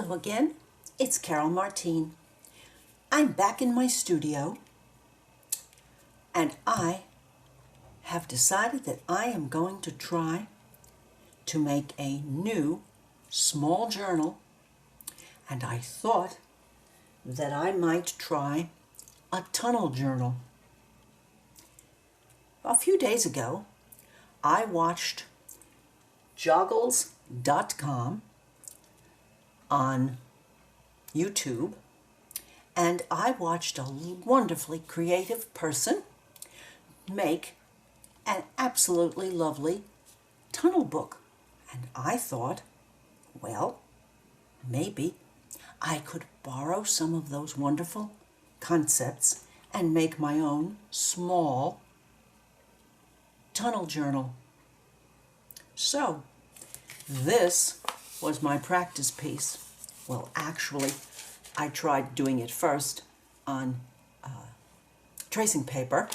Hello again, it's Carol Martine. I'm back in my studio and I have decided that I am going to try to make a new small journal, and I thought that I might try a tunnel journal. A few days ago, I watched Jogglesdotcom on YouTube, and I watched a wonderfully creative person make an absolutely lovely tunnel book. And I thought, well, maybe I could borrow some of those wonderful concepts and make my own small tunnel journal. So, this was my practice piece. Well, actually, I tried doing it first on tracing paper,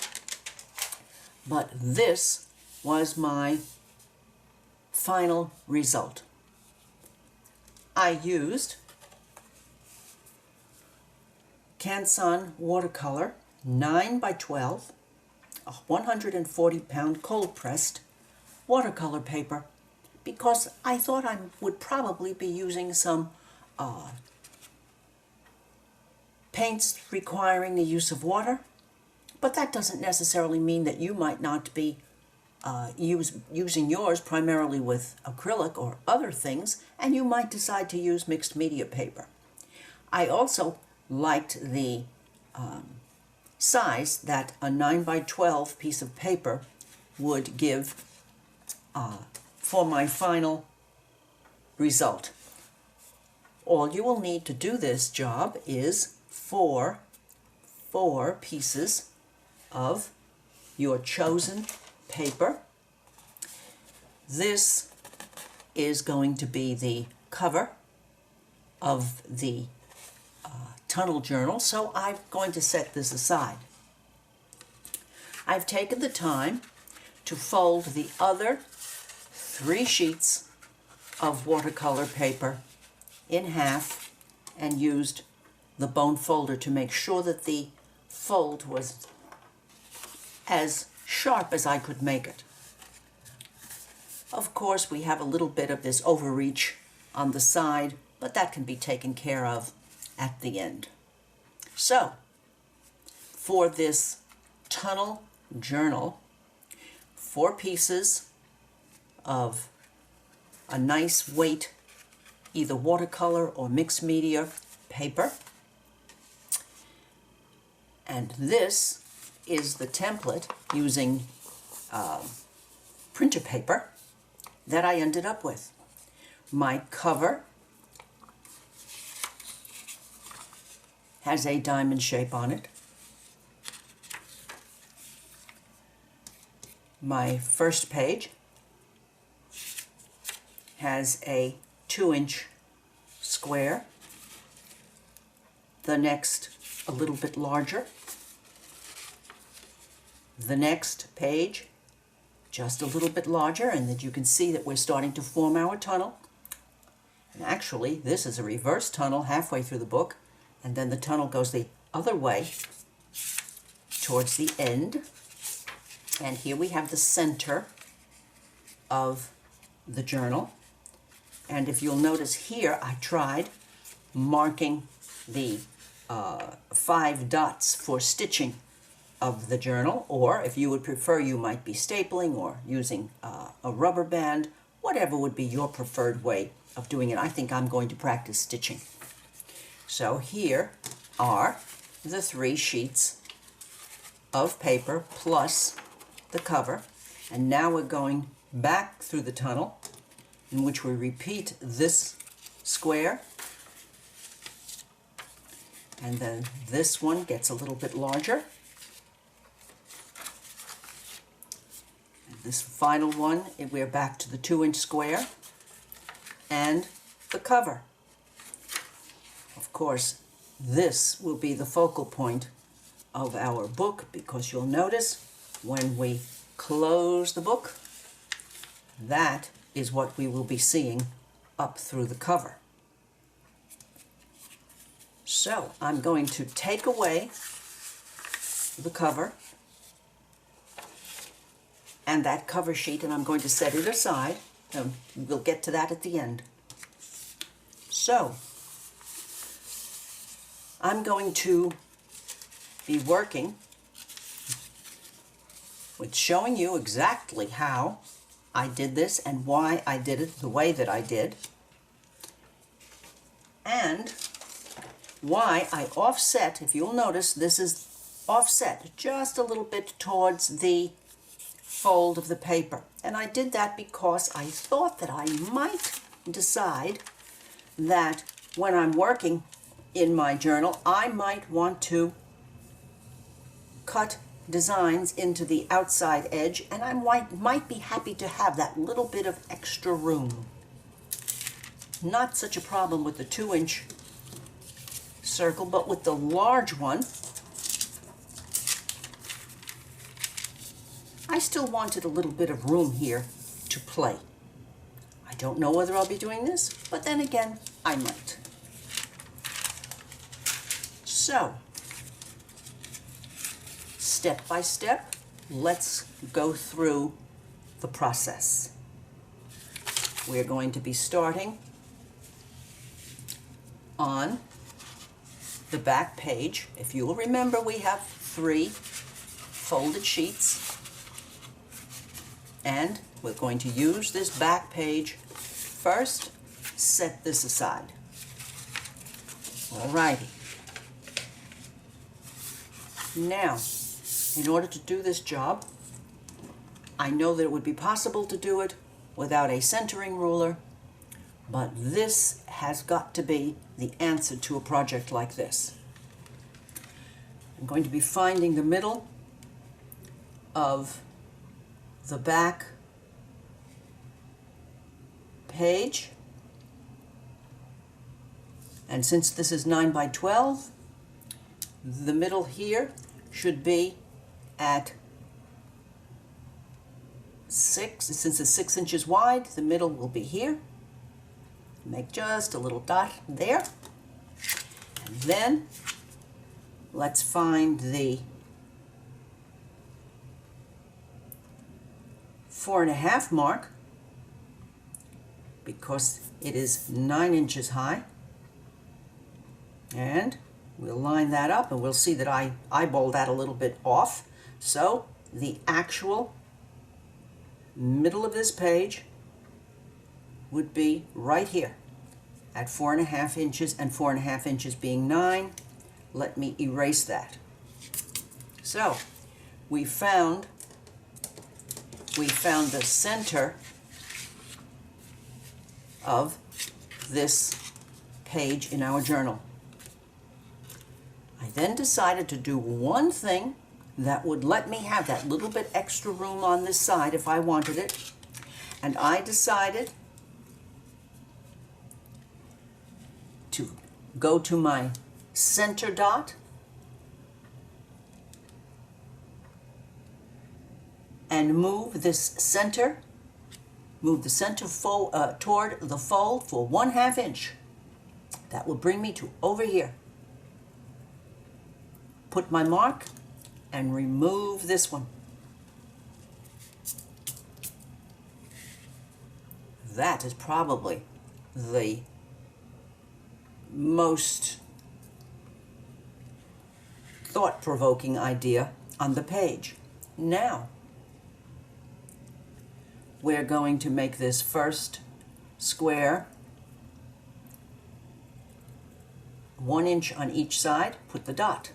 but this was my final result. I used Canson watercolor 9 by 12, a 140-pound cold-pressed watercolor paper, because I thought I would probably be using some paints requiring the use of water, but that doesn't necessarily mean that you might not be using yours primarily with acrylic or other things, and you might decide to use mixed media paper. I also liked the size that a 9 by 12 piece of paper would give for my final result. All you will need to do this job is four pieces of your chosen paper. This is going to be the cover of the tunnel journal, so I'm going to set this aside. I've taken the time to fold the other 3 sheets of watercolor paper in half and used the bone folder to make sure that the fold was as sharp as I could make it. Of course, we have a little bit of this overreach on the side, but that can be taken care of at the end. So, for this tunnel journal, 4 pieces of a nice weight, either watercolor or mixed media paper. And this is the template using printer paper that I ended up with. My cover has a diamond shape on it. My first page has a 2-inch square. The next a little bit larger. The next page just a little bit larger, and that you can see that we're starting to form our tunnel. And actually, this is a reverse tunnel halfway through the book, and then the tunnel goes the other way towards the end. And here we have the center of the journal. And if you'll notice here, I tried marking the 5 dots for stitching of the journal, or if you would prefer, you might be stapling or using a rubber band, whatever would be your preferred way of doing it. I think I'm going to practice stitching. So here are the 3 sheets of paper plus the cover, and now we're going back through the tunnel, in which we repeat this square, and then this one gets a little bit larger. And this final one, we're back to the 2-inch square and the cover. Of course, this will be the focal point of our book, because you'll notice when we close the book, that is what we will be seeing up through the cover. So I'm going to take away the cover and that cover sheet, and I'm going to set it aside, and we'll get to that at the end. So I'm going to be working with showing you exactly how I did this and why I did it the way that I did, and why I offset. If you'll notice, this is offset just a little bit towards the fold of the paper. And I did that because I thought that I might decide that when I'm working in my journal, I might want to cut designs into the outside edge, and I might be happy to have that little bit of extra room. Not such a problem with the 2-inch circle, but with the large one, I still wanted a little bit of room here to play. I don't know whether I'll be doing this, but then again, I might. So, step by step, let's go through the process. We're going to be starting on the back page. If you will remember, we have 3 folded sheets, and we're going to use this back page first. Set this aside. Alrighty. Now, in order to do this job, I know that it would be possible to do it without a centering ruler, but this has got to be the answer to a project like this. I'm going to be finding the middle of the back page, and since this is 9 by 12, the middle here should be at 6. Since it's 6 inches wide, the middle will be here. Make just a little dot there, and then let's find the 4.5 mark, because it is 9 inches high, and we'll line that up, and we'll see that I eyeballed that a little bit off. So the actual middle of this page would be right here at 4.5 inches, and 4.5 inches being 9. Let me erase that. So we found the center of this page in our journal. I then decided to do one thing that would let me have that little bit extra room on this side if I wanted it, and I decided to go to my center dot and move the center toward the fold for 1/2 inch. That will bring me to over here. Put my mark and remove this one. That is probably the most thought-provoking idea on the page. Now, we're going to make this first square 1 inch on each side. Put the dot.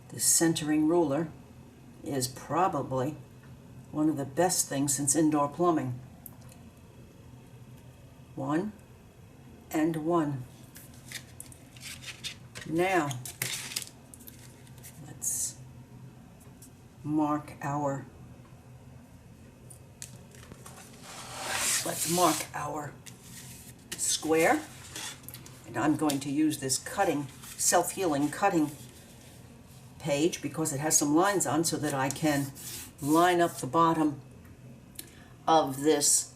The centering ruler is probably one of the best things since indoor plumbing. 1 and 1. Now, let's mark our square, and I'm going to use this self-healing cutting page because it has some lines on, so that I can line up the bottom of this,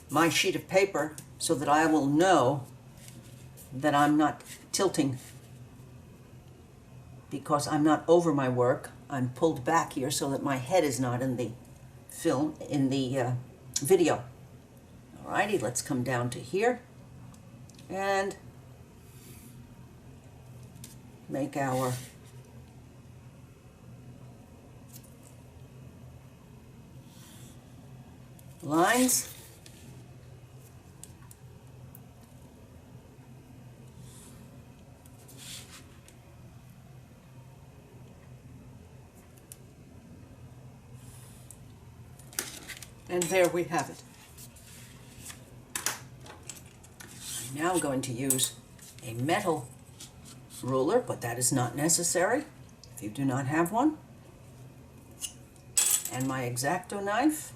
my sheet of paper, so that I will know that I'm not tilting, because I'm not over my work. I'm pulled back here so that my head is not in the film, in the video. Alrighty, let's come down to here and make our lines. And there we have it. I'm now going to use a metal ruler, but that is not necessary if you do not have one. And my X-Acto knife.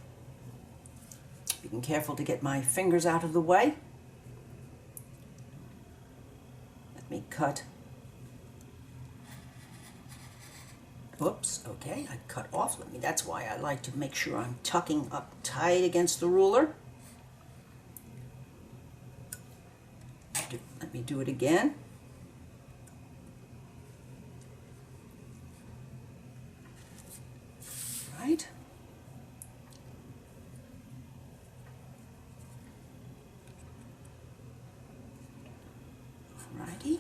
Being careful to get my fingers out of the way. Let me cut. Whoops, okay, I cut off. That's why I like to make sure I'm tucking up tight against the ruler. Let me do it again. Right. Alrighty.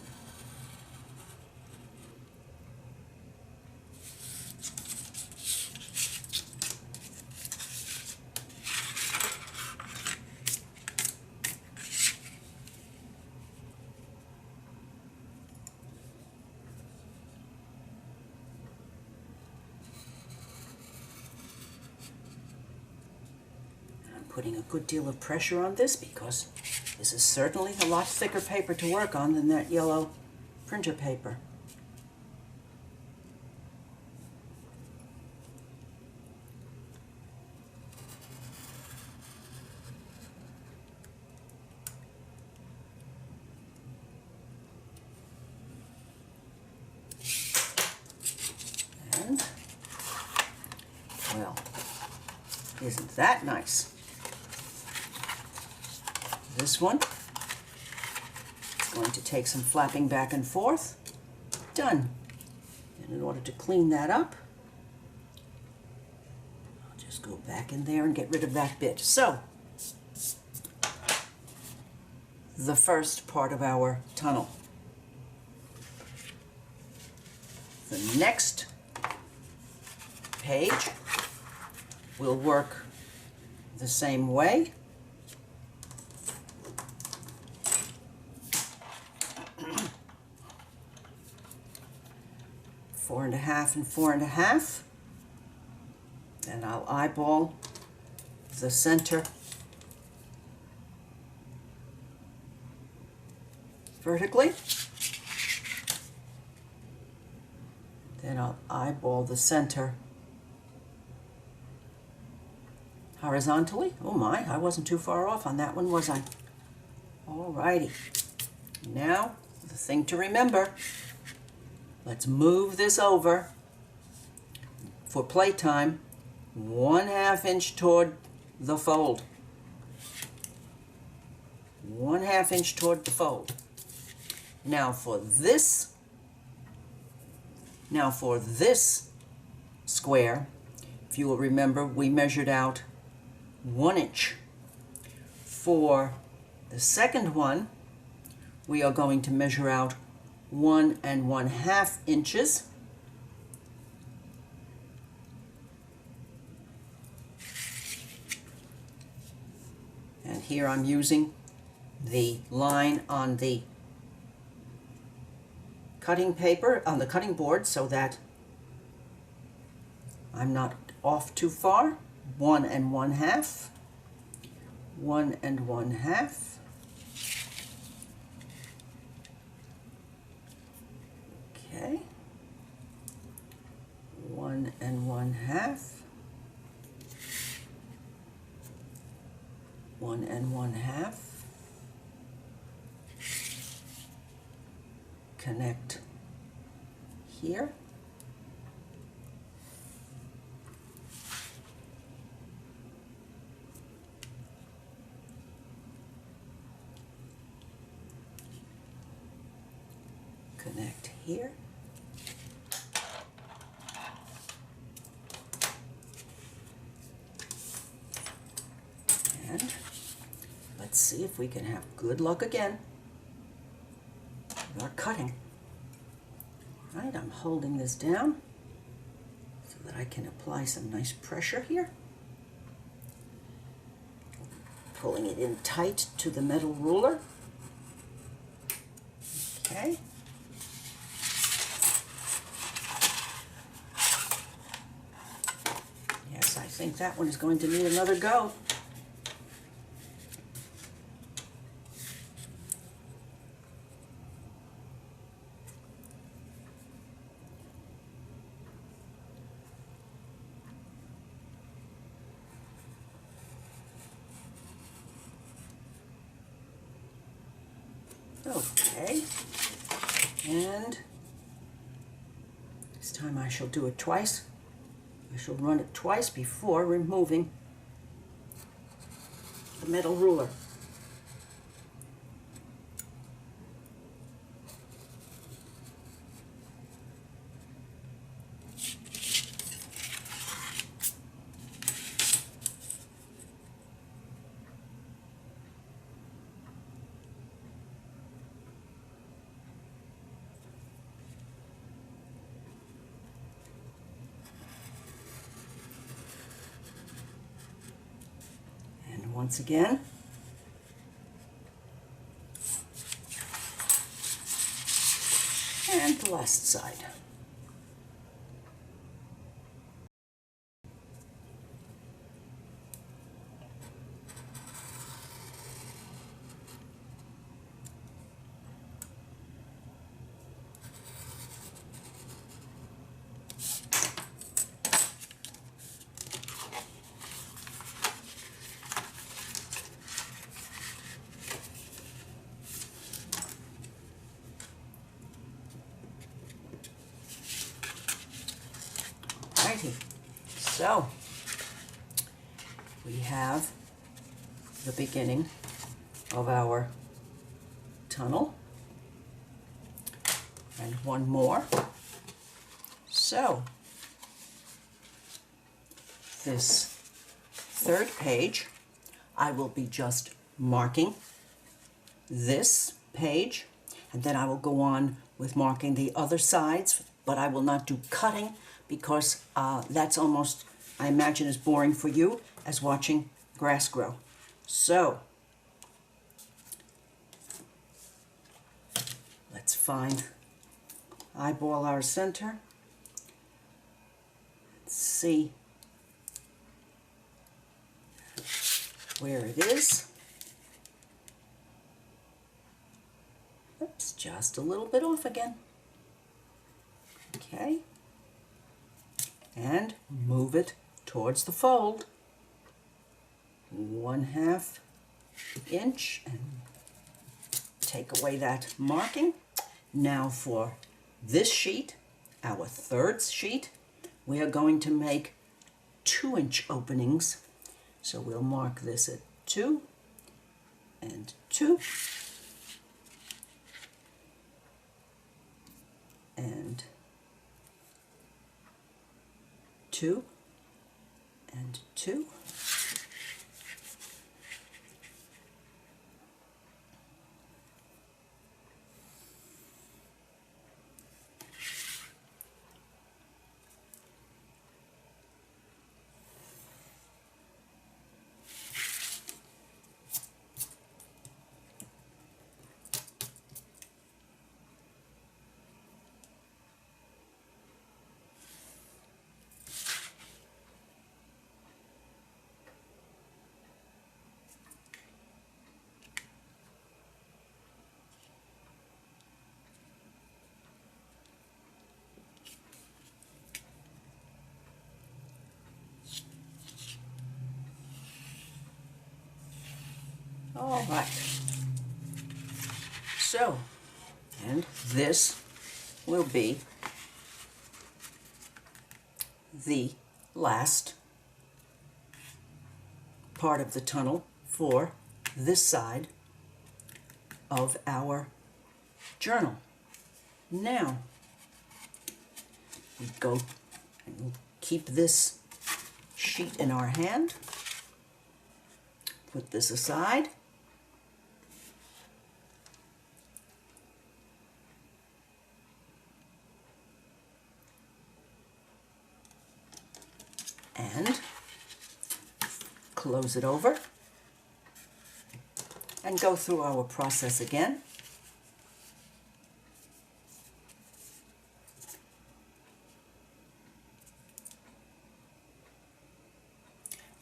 Putting a good deal of pressure on this because this is certainly a lot thicker paper to work on than that yellow printer paper. And, well, isn't that nice? This one is going to take some flapping back and forth. Done. And in order to clean that up, I'll just go back in there and get rid of that bit. So, the first part of our tunnel. The next page will work the same way. 4.5 and 4.5, and I'll eyeball the center vertically, then I'll eyeball the center horizontally. Oh my, I wasn't too far off on that one, was I? Alrighty, now the thing to remember. Let's move this over for playtime 1/2 inch toward the fold. 1/2 inch toward the fold. Now for this square, if you will remember, we measured out 1 inch. For the second one, we are going to measure out 1 1/2 inches. And here I'm using the line on the cutting paper, on the cutting board, so that I'm not off too far. 1 1/2. 1 1/2. Okay, 1 1/2, 1 1/2, connect here, connect here. And let's see if we can have good luck again with our cutting. All right, I'm holding this down so that I can apply some nice pressure here. Pulling it in tight to the metal ruler. Okay. Yes, I think that one is going to need another go. Okay, and this time I shall do it twice. I shall run it twice before removing the metal ruler. Once again. And the last side. So we have the beginning of our tunnel and one more. So this third page, I will be just marking this page, and then I will go on with marking the other sides, but I will not do cutting because that's almost, I imagine, as boring for you as watching grass grow. So let's eyeball our center. Let's see where it is. Oops, just a little bit off again. Okay. And move it towards the fold. 1/2 inch, and take away that marking. Now for this sheet, our third sheet, we are going to make 2-inch openings. So we'll mark this at 2 and 2 and 2 and 2. All right. So, and this will be the last part of the tunnel for this side of our journal. Now, we go and keep this sheet in our hand. Put this aside. And close it over and go through our process again.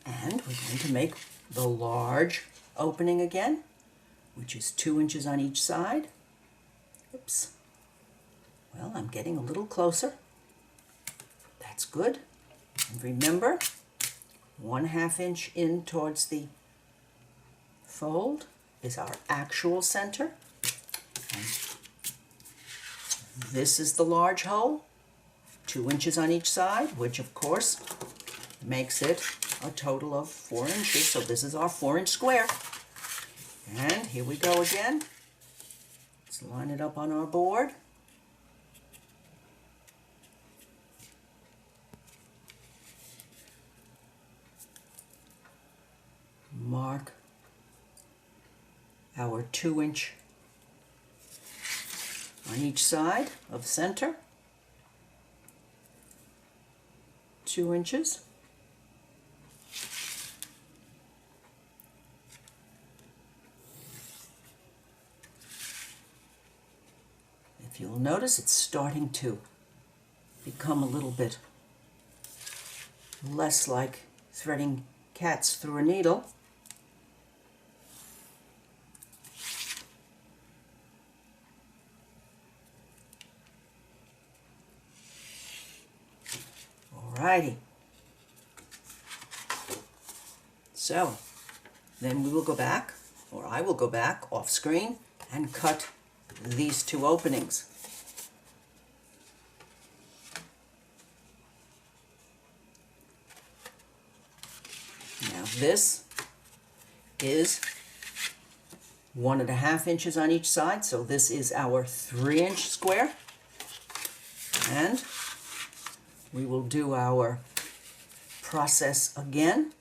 And we're going to make the large opening again, which is 2 inches on each side. Oops. Well, I'm getting a little closer. That's good. And remember, 1/2 inch in towards the fold is our actual center. And this is the large hole, 2 inches on each side, which of course makes it a total of 4 inches. So this is our 4-inch square. And here we go again. Let's line it up on our board. Mark our 2 inch on each side of center, 2 inches. If you'll notice, it's starting to become a little bit less like threading cats through a needle. Alrighty. So then we will go back, or I will go back off screen and cut these 2 openings. Now this is 1.5 inches on each side, so this is our 3-inch square. And we will do our process again.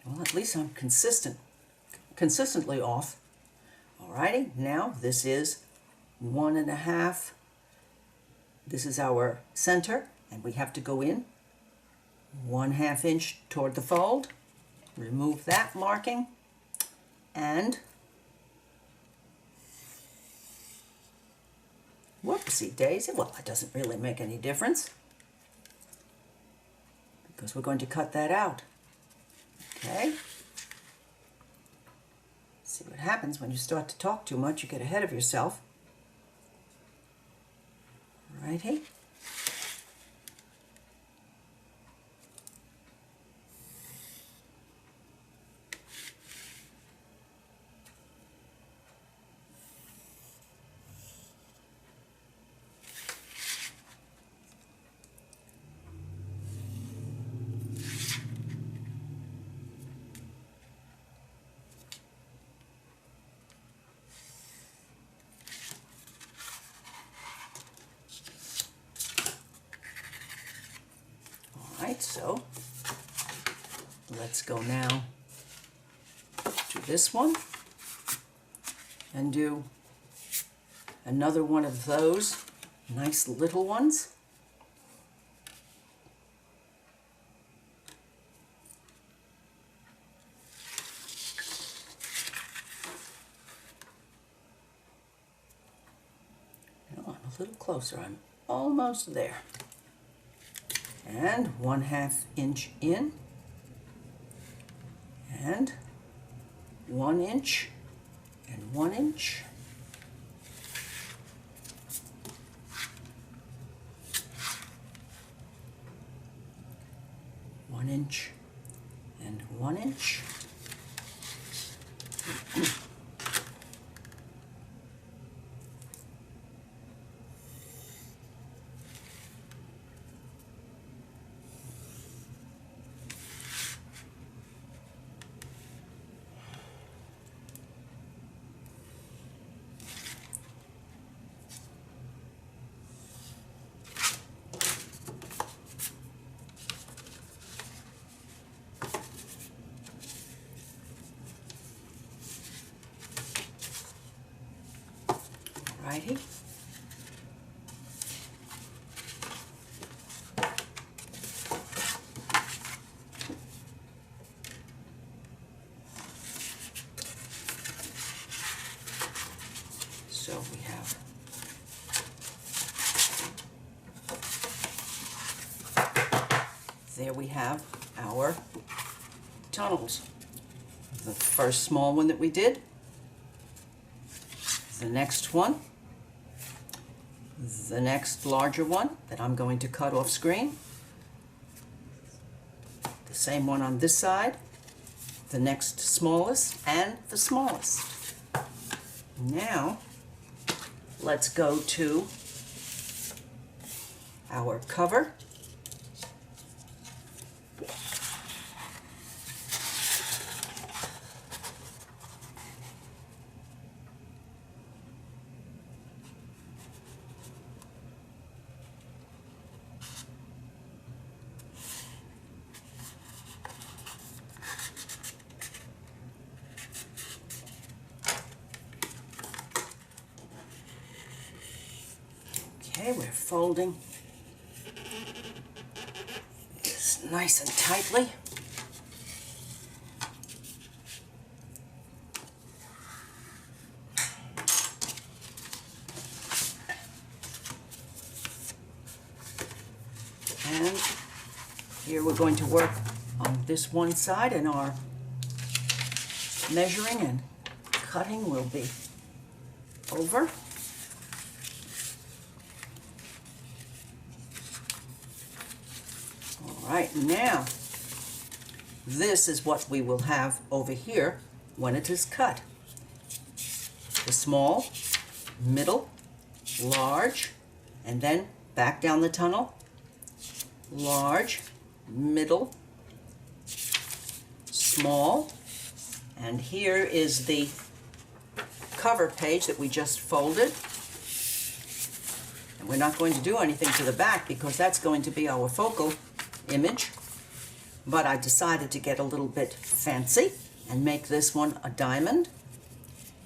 Well, at least I'm consistently off. Alrighty, now this is 1.5. This is our center, and we have to go in 1/2 inch toward the fold. Remove that marking, and whoopsie daisy. Well, it doesn't really make any difference because we're going to cut that out. Okay. See what happens when you start to talk too much. You get ahead of yourself. Righty. So let's go now to this one and do another one of those nice little ones. No, I'm a little closer. I'm almost there. And 1/2 inch in, and 1 inch, and 1 inch. One inch and 1 inch. Alrighty. So we have there we have our tunnels. The first small one that we did, the next one, the next larger one that I'm going to cut off screen, the same one on this side, the next smallest, and the smallest. Now, let's go to our cover. Okay, we're folding this nice and tightly. And here we're going to work on this one side, and our measuring and cutting will be over. All right, now this is what we will have over here when it is cut. The small, middle, large, and then back down the tunnel. Large, middle, small, and here is the cover page that we just folded. And we're not going to do anything to the back because that's going to be our focal image, but I decided to get a little bit fancy and make this one a diamond.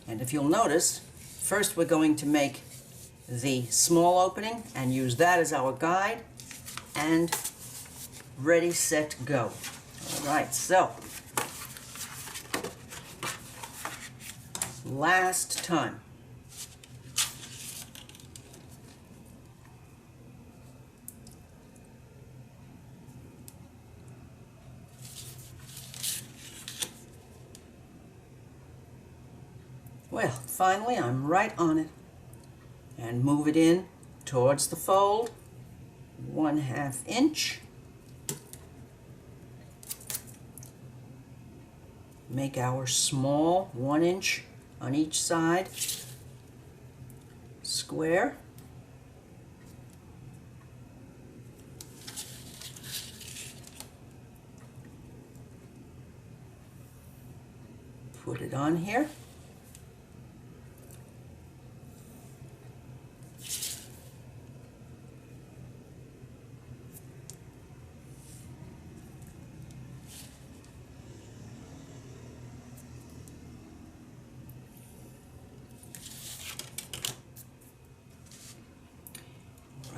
And if you'll notice, first we're going to make the small opening and use that as our guide, and ready, set, go. All right, so last time. Well, finally I'm right on it, and move it in towards the fold, 1/2 inch. Make our small 1 inch on each side square. Put it on here.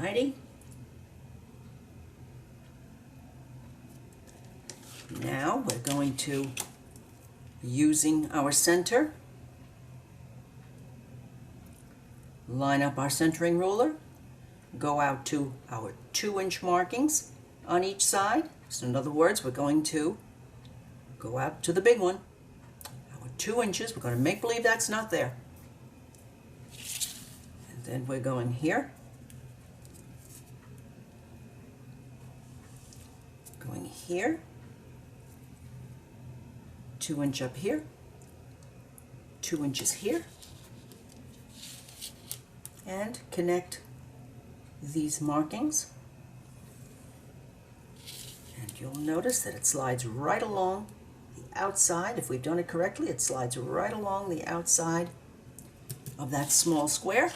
Alrighty. Now we're going to, using our center, line up our centering ruler, go out to our 2-inch markings on each side. So in other words, we're going to go out to the big one. Our 2 inches, we're going to make believe that's not there. And then we're going here. Going here, 2 inch up here, 2 inches here, and connect these markings. And you'll notice that it slides right along the outside. If we've done it correctly, it slides right along the outside of that small square,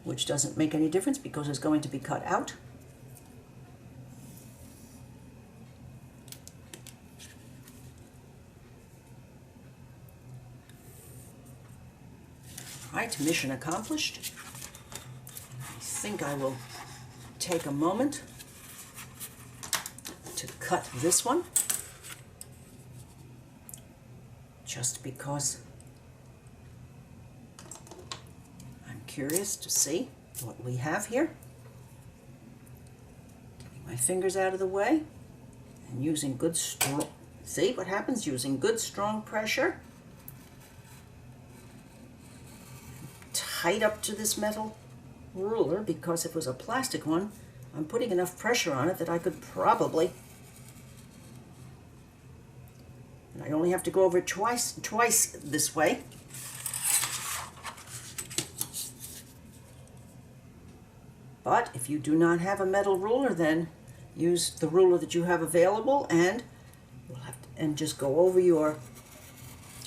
which doesn't make any difference because it's going to be cut out. Right, mission accomplished. I think I will take a moment to cut this one, just because I'm curious to see what we have here. Getting my fingers out of the way and using good strong, see what happens? Using good strong pressure. Tight up to this metal ruler, because if it was a plastic one, I'm putting enough pressure on it that I could probably, and I only have to go over it twice this way. But if you do not have a metal ruler, then use the ruler that you have available, and you'll have to, and just go over your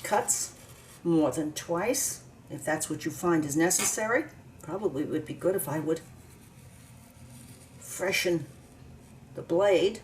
cuts more than twice if that's what you find is necessary. Probably it would be good if I would freshen the blade.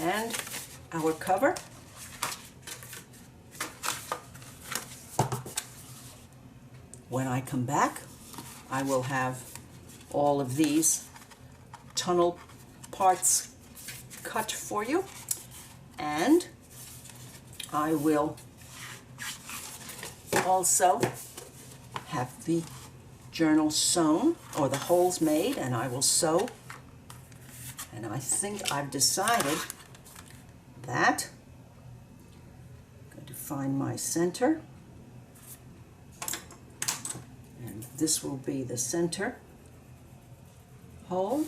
And our cover. When I come back, I will have all of these tunnel parts cut for you, and I will also have the journal sewn, or the holes made, and I will sew. And I think I've decided that I'm going to find my center, and this will be the center hole.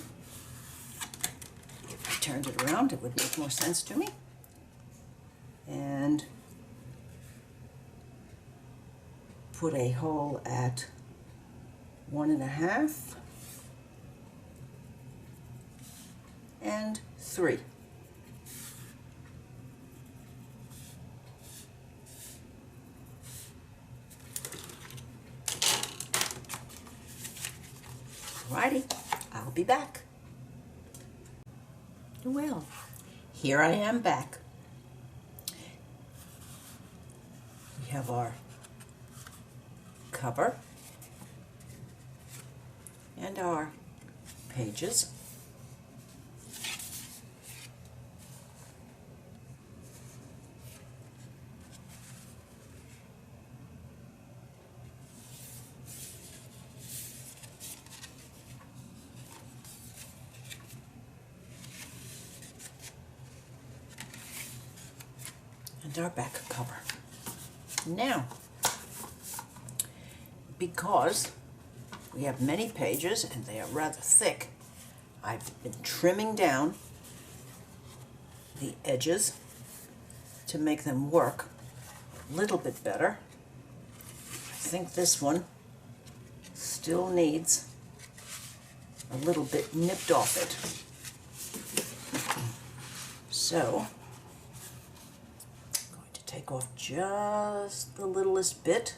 If I turned it around, it would make more sense to me. And put a hole at 1.5 and 3. Alrighty, I'll be back. Well, here I am back. We have our cover and our pages. And our back cover. Now, because we have many pages and they are rather thick, I've been trimming down the edges to make them work a little bit better. I think this one still needs a little bit nipped off it. So, I'm going to take off just the littlest bit.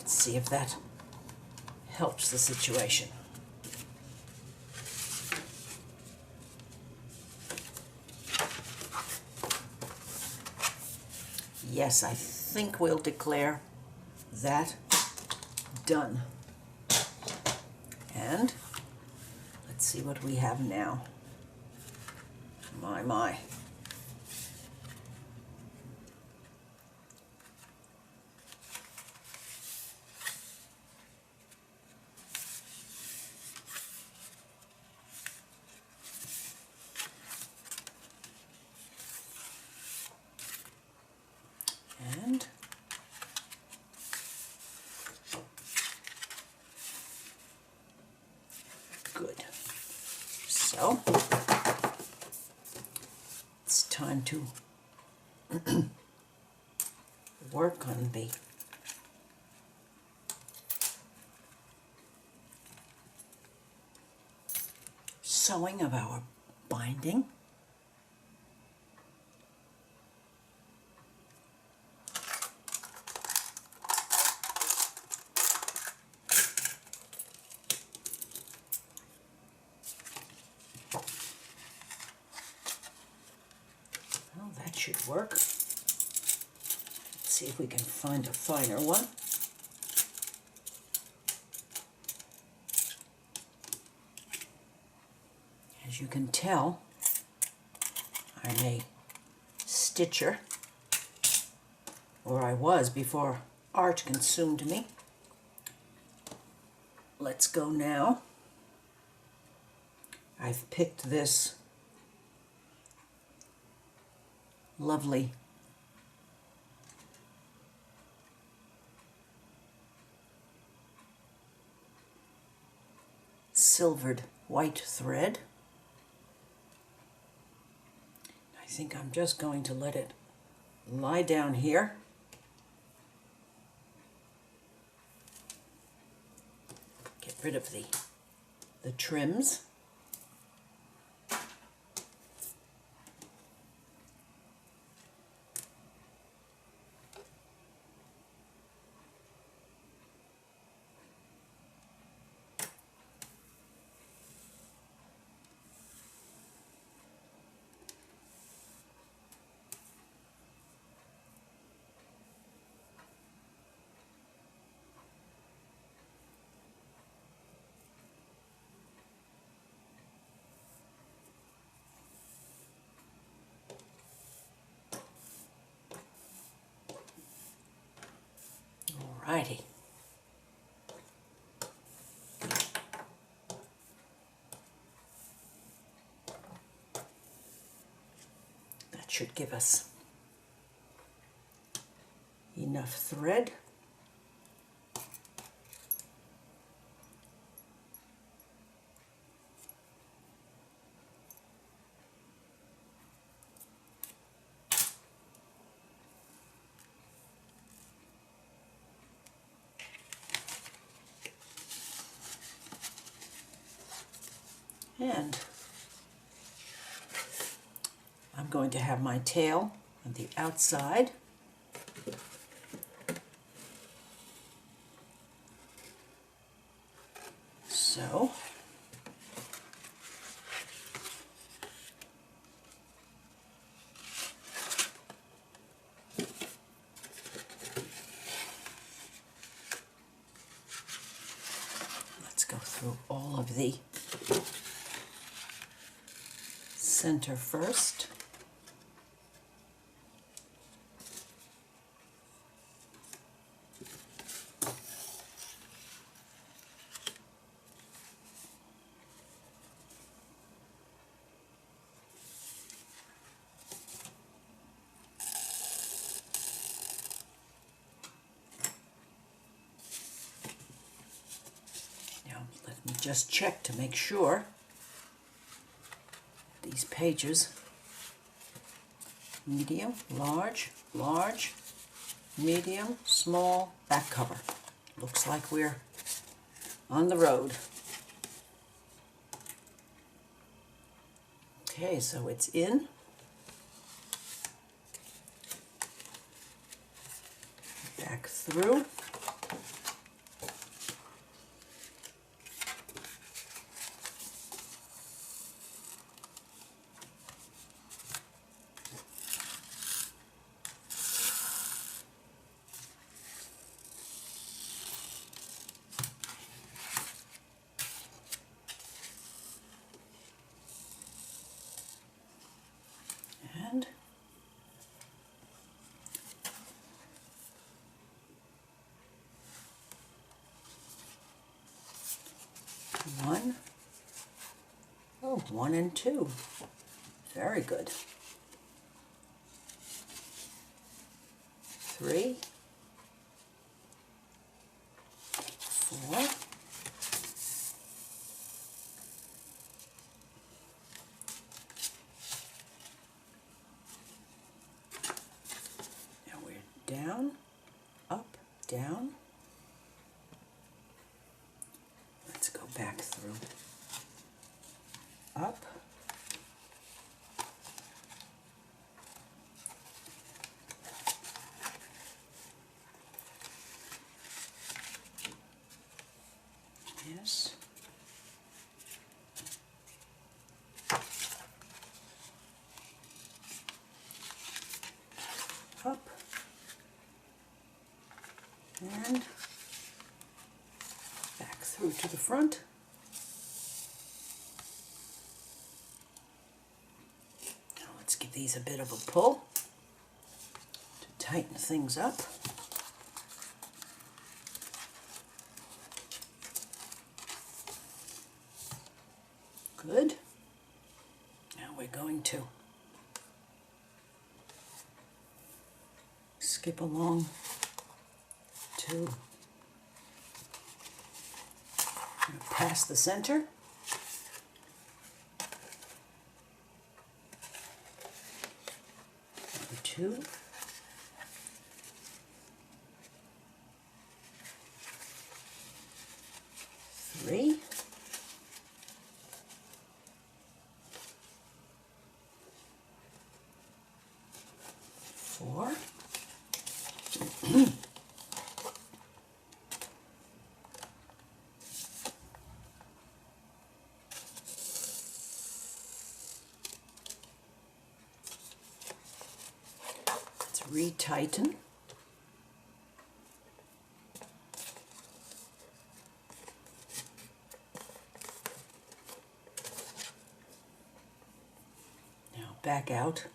See if that helps the situation. yes, I think we'll declare that done. And let's see what we have now. My. And good. So it's time to work on the sewing of our binding. Well, that should work. Let's see if we can find a finer one. As you can tell, I'm a stitcher, or I was before art consumed me. Let's go now. I've picked this lovely silvered white thread. I think I'm just going to let it lie down here. Get rid of the trims. Alrighty. That should give us enough thread. And I'm going to have my tail on the outside. So let's go through all of the center first. Now let me just check to make sure these pages, medium, large, large, medium, small, back cover. Looks like we're on the road. Okay, so it's in. Back through. 1. Oh, 1 and 2. Very good. 3, 4, 'Now we're down, up, down. Let's go back through. Up. Yes. Up. And back through to the front. Now let's give these a bit of a pull to tighten things up. Good. Now we're going to skip along to past the center. Number 2. 3. 4. 'Let's retighten. Now back out.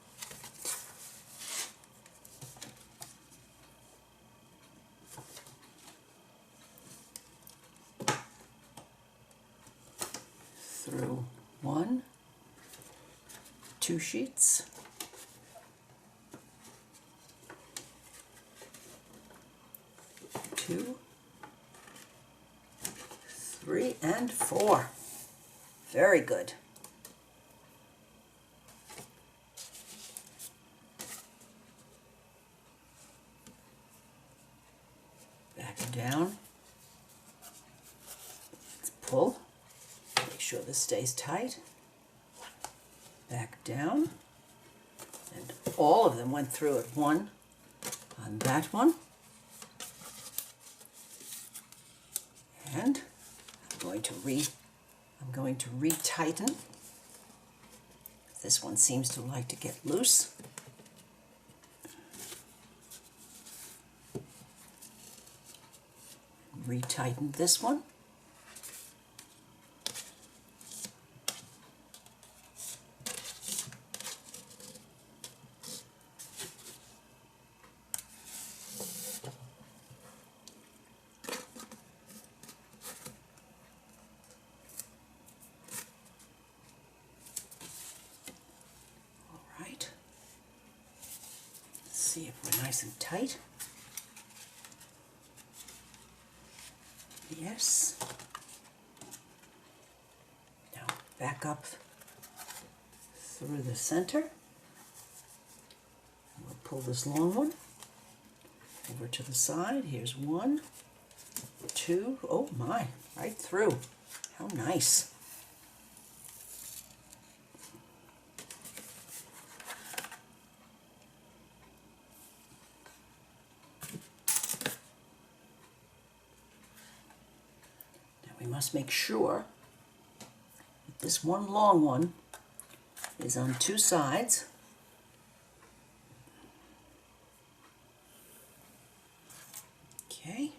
Through 1, 2 sheets, 2, 3, and 4. Very good. Back down. Let's pull. Make sure this stays tight. Back down. And all of them went through at 1 on that one. And I'm going to retighten. This one seems to like to get loose. Retighten this one. See if we're nice and tight. Yes. Now back up through the center. We'll pull this long one over to the side. Here's 1, 2, oh my, right through. How nice. We must make sure that this one long one is on 2 sides. Okay.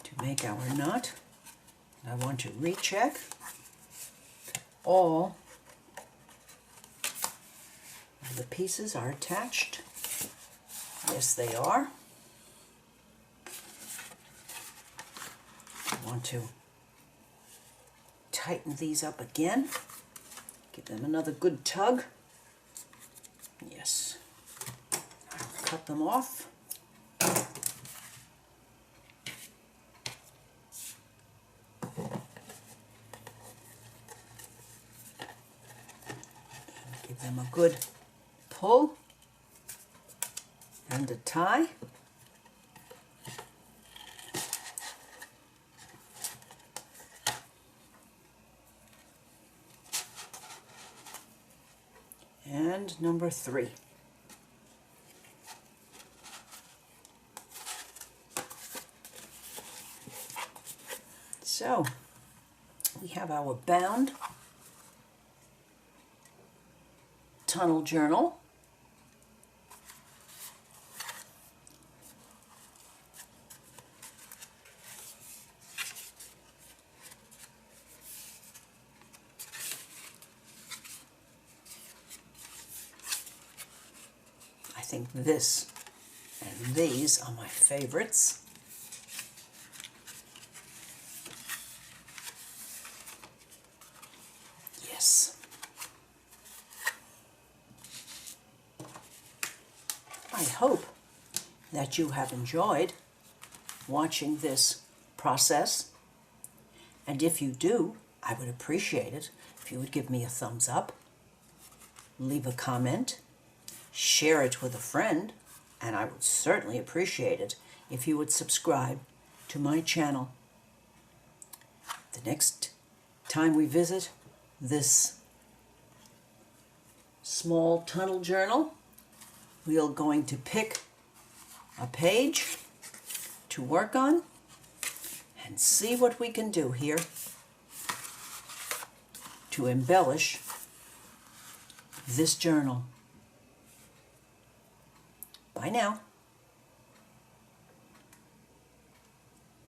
To make our knot, I want to recheck all of the pieces are attached. Yes, they are. want to tighten these up again. Give them another good tug. Yes. I'll cut them off. Give them a good pull and a tie. And number 3. So we have our bound tunnel journal. I think this and these are my favorites. Yes. I hope that you have enjoyed watching this process, and if you do, I would appreciate it if you would give me a thumbs up, leave a comment, share it with a friend, and I would certainly appreciate it if you would subscribe to my channel. The next time we visit this small tunnel journal, we are going to pick a page to work on and see what we can do here to embellish this journal. Bye now.